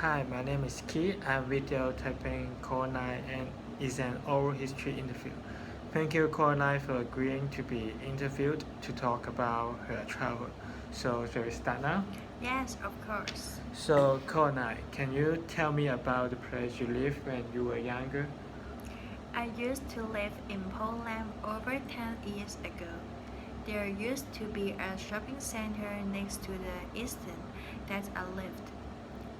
Hi, my name is Ki. I'm videotyping coraline and is an oral history interview. Thank you, Coraline, for agreeing to be interviewed to talk about her travel. So, shall we start now? Yes, of course. So, Coraline, can you tell me about the place you lived when you were younger? I used to live in Poland over 10 years ago. There used to be a shopping center next to the Easton that I lived.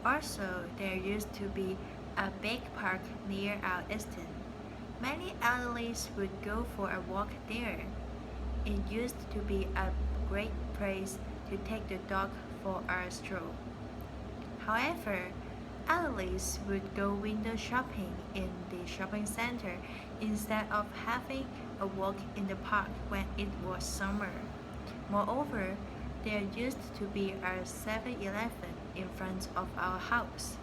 Also, there used to be a big park near our Easton. Many elderlies would go for a walk there. It used to be a great place to take the dog for a stroll. However, elderlies would go window shopping in the shopping center instead of having a walk in the park when it was summer. Moreover, there used to be a 7-Eleven in front of our house.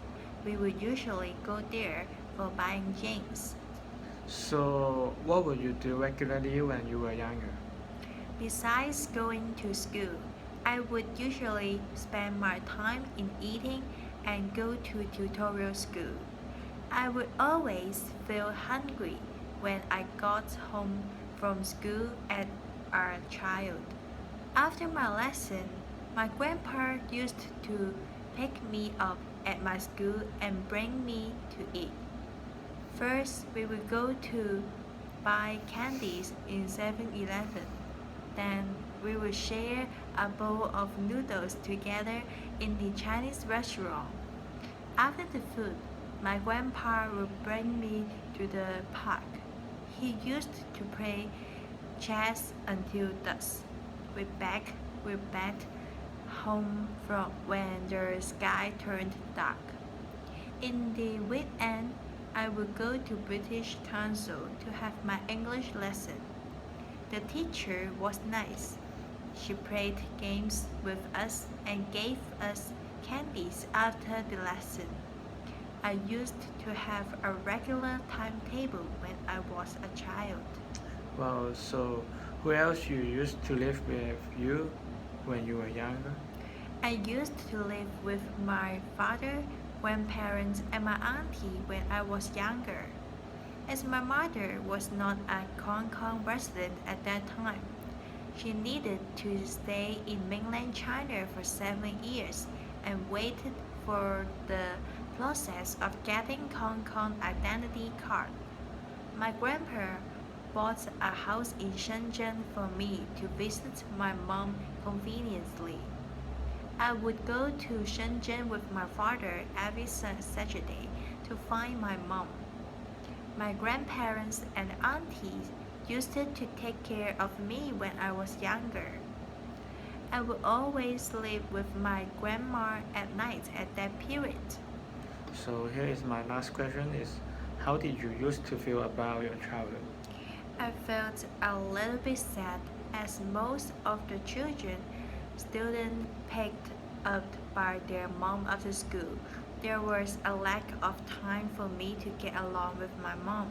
We would usually go there for buying things. So, what would you do regularly when you were younger? Besides going to school, I would usually spend my time in eating and go to tutorial school. I would always feel hungry when I got home from school as a child. After my lesson, my grandpa used to pick me up at my school and bring me to eat. First, we would go to buy candies in 7-Eleven. Then we would share a bowl of noodles together in the Chinese restaurant. After the food, my grandpa would bring me to the park. He used to play chess until dusk. We back home from when the sky turned dark. In the weekend, I would go to British Council to have my English lesson. The teacher was nice. She played games with us and gave us candies after the lesson. I used to have a regular timetable when I was a child. Well, so who else you used to live with you when you were younger? I used to live with my father, grandparents, and my auntie when I was younger. As my mother was not a Hong Kong resident at that time, she needed to stay in mainland China for 7 years and waited for the process of getting Hong Kong identity card. My grandpa bought a house in Shenzhen for me to visit my mom conveniently. I would go to Shenzhen with my father every Saturday to find my mom. My grandparents and aunties used to take care of me when I was younger. I would always live with my grandma at night at that period. So, here is my last question is how did you used to feel about your travel? I felt a little bit sad as most of the children students picked up by their mom after school. There was a lack of time for me to get along with my mom.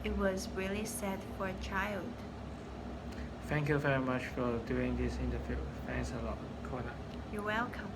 It was really sad for a child. Thank you very much for doing this interview. Thanks a lot, Kona. You're welcome.